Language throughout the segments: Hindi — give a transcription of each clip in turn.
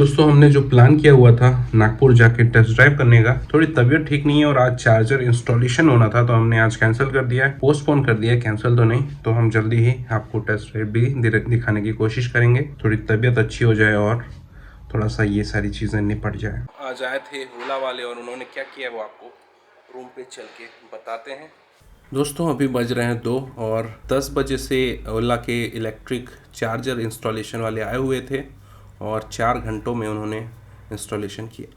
दोस्तों हमने जो प्लान किया हुआ था नागपुर जाके टेस्ट ड्राइव करने का, थोड़ी तबीयत ठीक नहीं है और आज चार्जर इंस्टॉलेशन होना था तो हमने आज कैंसिल कर दिया है। पोस्टपोन कर दिया है, कैंसिल तो नहीं। तो हम जल्दी ही आपको टेस्ट ड्राइव भी दिखाने की कोशिश करेंगे, थोड़ी तबीयत अच्छी हो जाए और थोड़ा सा ये सारी चीज़ें निपट जाए। आज आए थे ओला वाले और उन्होंने क्या किया वो आपको रूम पे चल के बताते हैं। दोस्तों अभी बज रहे हैं 2 और 10 बजे से ओला के इलेक्ट्रिक चार्जर इंस्टॉलेशन वाले आए हुए थे और 4 घंटों में उन्होंने इंस्टॉलेशन किया।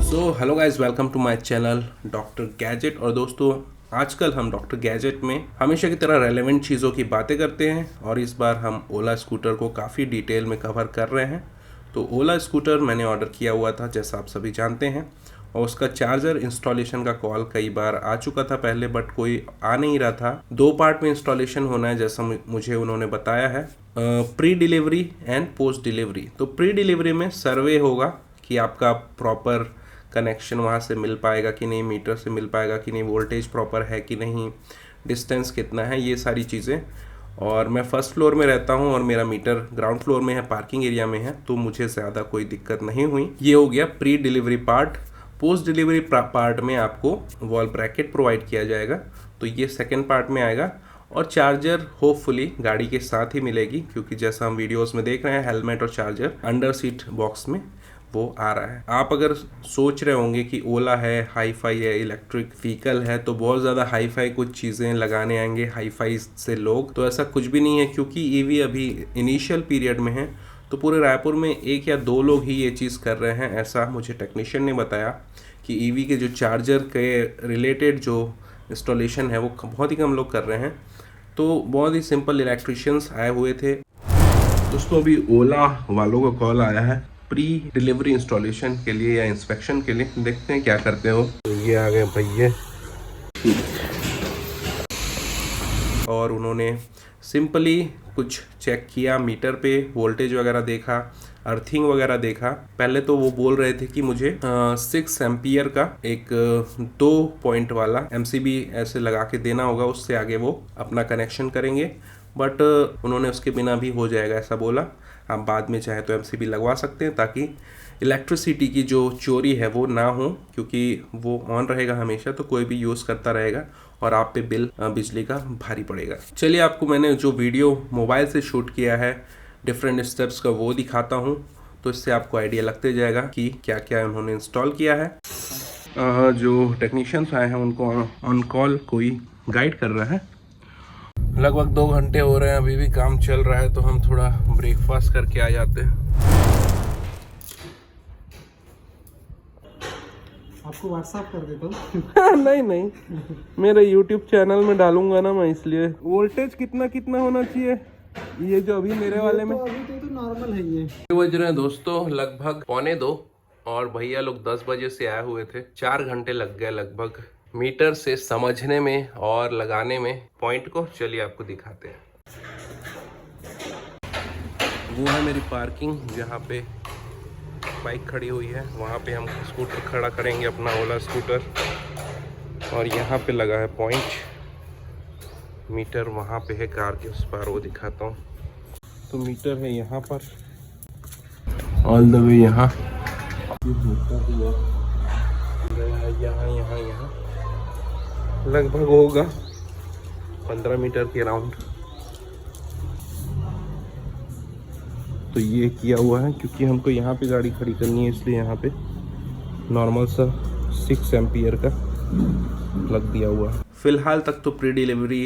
So hello guys, welcome to my channel Doctor Gadget. और दोस्तों आजकल हम डॉक्टर गैजेट में हमेशा की तरह रेलेवेंट चीज़ों की बातें करते हैं और इस बार हम ओला स्कूटर को काफ़ी डिटेल में कवर कर रहे हैं। तो ओला स्कूटर मैंने ऑर्डर किया हुआ था जैसा आप सभी जानते हैं, और उसका चार्जर इंस्टॉलेशन का कॉल कई बार आ चुका था पहले, बट कोई आ नहीं रहा था। 2 पार्ट में इंस्टॉलेशन होना है जैसा मुझे उन्होंने बताया है, pre delivery and post delivery. तो प्री डिलीवरी में सर्वे होगा कि आपका प्रॉपर कनेक्शन वहाँ से मिल पाएगा कि नहीं, मीटर से मिल पाएगा कि नहीं, वोल्टेज प्रॉपर है कि नहीं, डिस्टेंस कितना है, ये सारी चीज़ें। और मैं फर्स्ट फ्लोर में रहता हूँ और मेरा मीटर ग्राउंड फ्लोर में है, पार्किंग एरिया में है, तो मुझे ज़्यादा कोई दिक्कत नहीं हुई। ये हो गया pre delivery part. Post delivery part में आपको वॉल ब्रैकेट प्रोवाइड किया जाएगा, तो ये सेकेंड पार्ट में आएगा। और चार्जर होपफुली गाड़ी के साथ ही मिलेगी, क्योंकि जैसा हम वीडियोस में देख रहे हैं हेलमेट और चार्जर अंडर सीट बॉक्स में वो आ रहा है। आप अगर सोच रहे होंगे कि ओला है, हाई फाई है, इलेक्ट्रिक व्हीकल है, तो बहुत ज़्यादा हाई फाई कुछ चीज़ें लगाने आएंगे हाई फाई से लोग, तो ऐसा कुछ भी नहीं है। क्योंकि ईवी अभी इनिशियल पीरियड में है, तो पूरे रायपुर में 1 या 2 लोग ही ये चीज़ कर रहे हैं, ऐसा मुझे टेक्नीशियन ने बताया कि ईवी के जो चार्जर के रिलेटेड जो इंस्टॉलेशन है वो बहुत ही कम लोग कर रहे हैं। तो बहुत ही सिंपल इलेक्ट्रिशियंस आए हुए थे। दोस्तों अभी ओला वालों का कॉल आया है प्री डिलीवरी इंस्टॉलेशन के लिए या इंस्पेक्शन के लिए, देखते हैं क्या करते हो। तो ये आ गए भैया और उन्होंने सिंपली कुछ चेक किया, मीटर पे वोल्टेज वगैरह देखा, अर्थिंग वगैरह देखा। पहले तो वो बोल रहे थे कि मुझे 6 एम्पियर का एक 2 पॉइंट वाला MCB ऐसे लगा के देना होगा, उससे आगे वो अपना कनेक्शन करेंगे। बट उन्होंने उसके बिना भी हो जाएगा ऐसा बोला। आप बाद में चाहे तो MCB लगवा सकते हैं ताकि इलेक्ट्रिसिटी की जो चोरी है वो ना हो, क्योंकि वो ऑन रहेगा हमेशा तो कोई भी यूज़ करता रहेगा और आप पे बिल बिजली का भारी पड़ेगा। चलिए आपको मैंने जो वीडियो मोबाइल से शूट किया है डिफरेंट स्टेप्स का वो दिखाता हूँ, तो इससे आपको आइडिया लगते जाएगा कि क्या क्या उन्होंने इंस्टॉल किया है। जो टेक्नीशियंस आए हैं उनको ऑन कॉल कोई गाइड कर रहा है। लगभग 2 घंटे हो रहे हैं, अभी भी काम चल रहा है, तो हम थोड़ा ब्रेकफास्ट करके आ जाते हैं। आपको व्हाट्सएप कर देता हूँ। नहीं, मेरे YouTube चैनल में डालूंगा ना मैं, इसलिए। वोल्टेज कितना कितना होना चाहिए ये जो अभी मेरे वाले में? अभी तो नॉर्मल है ये। बज रहे हैं दोस्तों लगभग 1:45 और भैया लोग 10 बजे से आए हुए थे। 4 घंटे लग गए लगभग मीटर से समझने में और लगाने में पॉइंट को। चलिए आपको दिखाते हैं। वो है मेरी पार्किंग जहाँ पे बाइक खड़ी हुई है, वहाँ पे हम स्कूटर खड़ा करेंगे, अपना ओला स्कूटर। और यहाँ पे लगा है पॉइंट, मीटर वहाँ पे है कार के उस पार, वो दिखाता हूँ। तो मीटर है यहाँ पर ऑल द वे, यहाँ लगभग होगा 15 मीटर के राउंड। तो ये किया हुआ है क्योंकि हमको यहाँ पे गाड़ी खड़ी करनी है, इसलिए यहाँ पे नॉर्मल सा 6 एम्पियर का लग दिया हुआ है। फिलहाल तक तो प्री डिलीवरी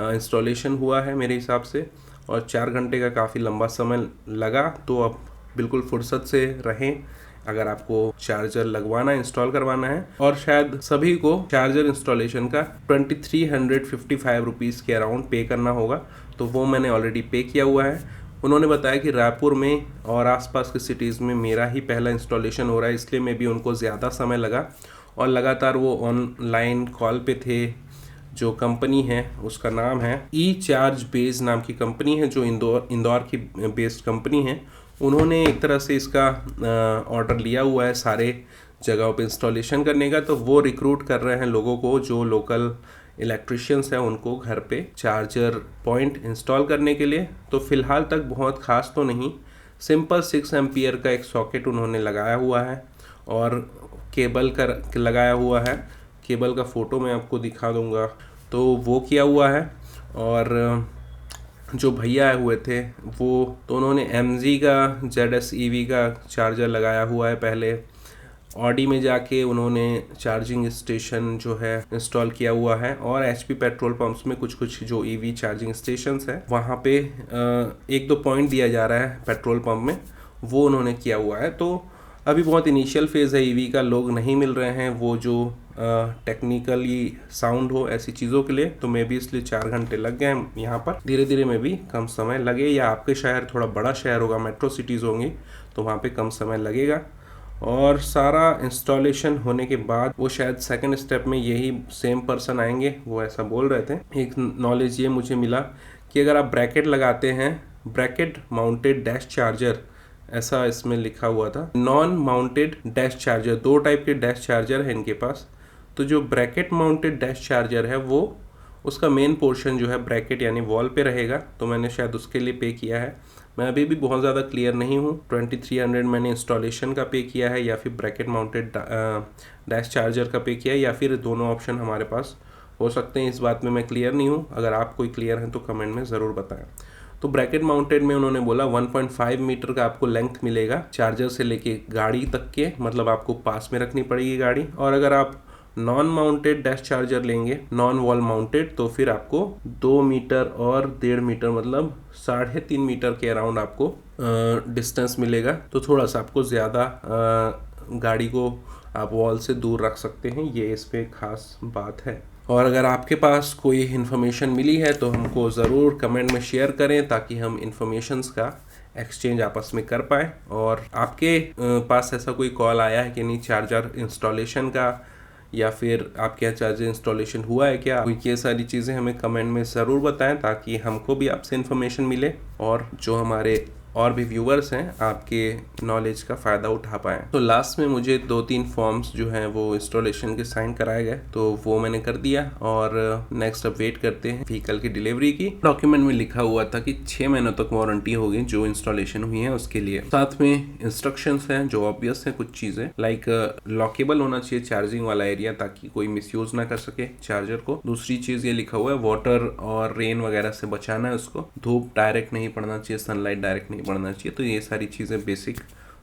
इंस्टॉलेशन हुआ है मेरे हिसाब से, और 4 घंटे का काफ़ी लंबा समय लगा। तो अब बिल्कुल फुर्सत से रहें अगर आपको चार्जर लगवाना, इंस्टॉल करवाना है। और शायद सभी को चार्जर इंस्टॉलेशन का 2355 रुपीज़ के अराउंड पे करना होगा, तो वो मैंने ऑलरेडी पे किया हुआ है। उन्होंने बताया कि रायपुर में और आसपास के सिटीज़ में मेरा ही पहला इंस्टॉलेशन हो रहा है, इसलिए में भी उनको ज़्यादा समय लगा और लगातार वो ऑनलाइन कॉल पे थे। जो कंपनी है उसका नाम है eChargeBase नाम की कंपनी है, जो इंदौर की बेस्ड कंपनी है। उन्होंने एक तरह से इसका ऑर्डर लिया हुआ है सारे जगहों पे इंस्टॉलेशन करने का, तो वो रिक्रूट कर रहे हैं लोगों को जो लोकल इलेक्ट्रिशियंस हैं उनको घर पे चार्जर पॉइंट इंस्टॉल करने के लिए। तो फ़िलहाल तक बहुत ख़ास तो नहीं, सिंपल 6 एम्पियर का एक सॉकेट उन्होंने लगाया हुआ है और केबल का लगाया हुआ है। केबल का फ़ोटो मैं आपको दिखा दूंगा। तो वो किया हुआ है। और जो भैया आए हुए थे वो तो उन्होंने MG का ZS EV का चार्जर लगाया हुआ है। पहले ऑडी में जाके उन्होंने चार्जिंग स्टेशन जो है इंस्टॉल किया हुआ है और HP पेट्रोल पंप्स में कुछ कुछ जो EV चार्जिंग स्टेशंस है वहाँ पे 1-2 पॉइंट दिया जा रहा है पेट्रोल पंप में, वो उन्होंने किया हुआ है। तो अभी बहुत इनिशियल फेज़ है EV का, लोग नहीं मिल रहे हैं वो जो टेक्निकली साउंड हो ऐसी चीज़ों के लिए। तो मे भी इसलिए 4 घंटे लग गए हैं यहाँ पर। धीरे धीरे में भी कम समय लगे, या आपके शहर थोड़ा बड़ा शहर होगा, मेट्रो सिटीज़ होंगी तो वहाँ पे कम समय लगेगा। और सारा इंस्टॉलेशन होने के बाद वो शायद सेकंड स्टेप में यही सेम पर्सन आएंगे, वो ऐसा बोल रहे थे। एक नॉलेज ये मुझे मिला कि अगर आप ब्रैकेट लगाते हैं, ब्रैकेट माउंटेड डैश चार्जर ऐसा इसमें लिखा हुआ था, non mounted dash charger, 2 type के डैश चार्जर है इनके पास। तो जो ब्रैकेट माउंटेड डैश चार्जर है वो उसका मेन पोर्शन जो है ब्रैकेट यानी वॉल पे रहेगा, तो मैंने शायद उसके लिए पे किया है। मैं अभी भी बहुत ज़्यादा क्लियर नहीं हूँ, 2300 मैंने इंस्टॉलेशन का पे किया है या फिर ब्रैकेट माउंटेड डैश चार्जर का पे किया है, या फिर दोनों ऑप्शन हमारे पास हो सकते हैं। इस बात में मैं क्लियर नहीं हूँ, अगर आप कोई क्लियर हैं तो कमेंट में ज़रूर बताएं। तो ब्रैकेट माउंटेड में उन्होंने बोला 1.5 मीटर का आपको लेंथ मिलेगा चार्जर से लेके गाड़ी तक के, मतलब आपको पास में रखनी पड़ेगी गाड़ी। और अगर आप नॉन माउंटेड डैश चार्जर लेंगे, नॉन वॉल माउंटेड, तो फिर आपको 2 मीटर और 1.5 मीटर मतलब 3.5 मीटर के अराउंड आपको डिस्टेंस मिलेगा। तो थोड़ा सा आपको ज़्यादा गाड़ी को आप वॉल से दूर रख सकते हैं, ये इस पे खास बात है। और अगर आपके पास कोई इन्फॉर्मेशन मिली है तो हमको ज़रूर कमेंट में शेयर करें ताकि हम इन्फॉर्मेशंस का एक्सचेंज आपस में कर पाएँ। और आपके पास ऐसा कोई कॉल आया है कि नहीं चार्जर इंस्टॉलेशन का, या फिर आपके यहाँ चार्जर इंस्टॉलेशन हुआ है क्या, ये सारी चीज़ें हमें कमेंट में ज़रूर बताएं ताकि हमको भी आपसे इन्फॉर्मेशन मिले और जो हमारे और भी व्यूवर्स हैं आपके नॉलेज का फ़ायदा उठा पाएँ। तो लास्ट में मुझे 2-3 फॉर्म्स जो हैं वो इंस्टॉलेशन के साइन कराए गए, तो वो मैंने कर दिया। और नेक्स्ट अब वेट करते हैं व्हीकल की डिलीवरी की। डॉक्यूमेंट में लिखा हुआ था कि 6 महीनों तक वारंटी होगी जो इंस्टॉलेशन हुई है उसके लिए। साथ में इंस्ट्रक्शंस हैं जो ऑब्वियस हैं, कुछ चीज़ें लाइक लॉकेबल होना चाहिए चार्जिंग वाला एरिया ताकि कोई मिसयूज ना कर सके चार्जर को। दूसरी चीज़ ये लिखा हुआ है वाटर और रेन वगैरह से बचाना है उसको, धूप डायरेक्ट नहीं पड़ना चाहिए, सनलाइट डायरेक्ट नहीं पड़ना चाहिए। तो ये सारी चीज़ें बेसिक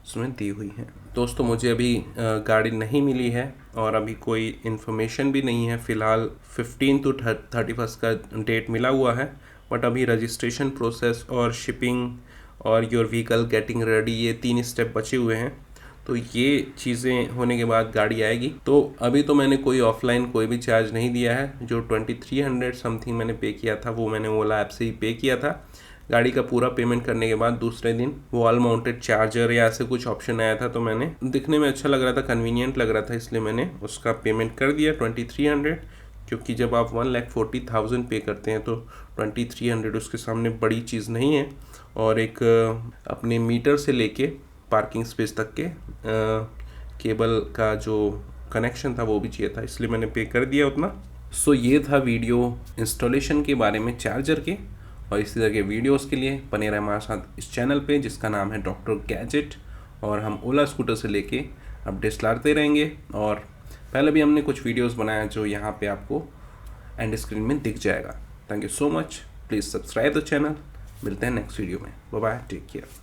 उसमें दी हुई हैं। दोस्तों मुझे अभी गाड़ी नहीं मिली है और अभी कोई इन्फॉर्मेशन भी नहीं है। फ़िलहाल 15 to 31 का डेट मिला हुआ है, बट अभी रजिस्ट्रेशन प्रोसेस और शिपिंग और योर व्हीकल गेटिंग रेडी ये 3 स्टेप बचे हुए हैं। तो ये चीज़ें होने के बाद गाड़ी आएगी। तो अभी तो मैंने कोई ऑफलाइन कोई भी चार्ज नहीं दिया है। जो 2300 समथिंग मैंने पे किया था वो मैंने ओला ऐप से ही पे किया था। गाड़ी का पूरा पेमेंट करने के बाद दूसरे दिन वॉल माउंटेड चार्जर या ऐसे कुछ ऑप्शन आया था, तो मैंने दिखने में अच्छा लग रहा था, कन्वीनियंट लग रहा था, इसलिए मैंने उसका पेमेंट कर दिया 2300। क्योंकि जब आप 1,40,000 पे करते हैं तो 2300 उसके सामने बड़ी चीज़ नहीं है। और एक अपने मीटर से लेके पार्किंग स्पेस तक के केबल का जो कनेक्शन था वो भी चाहिए था, इसलिए मैंने पे कर दिया उतना। सो ये था वीडियो इंस्टॉलेशन के बारे में चार्जर के। और इसी तरह के वीडियोस के लिए बने रहे हमारे साथ इस चैनल पे जिसका नाम है डॉक्टर गैजेट। और हम ओला स्कूटर से लेके अपडेट्स लाते रहेंगे। और पहले भी हमने कुछ वीडियोस बनाया जो यहाँ पे आपको एंड स्क्रीन में दिख जाएगा। Thank you so much, please subscribe the channel. मिलते हैं नेक्स्ट वीडियो में, बाय बाय, टेक केयर।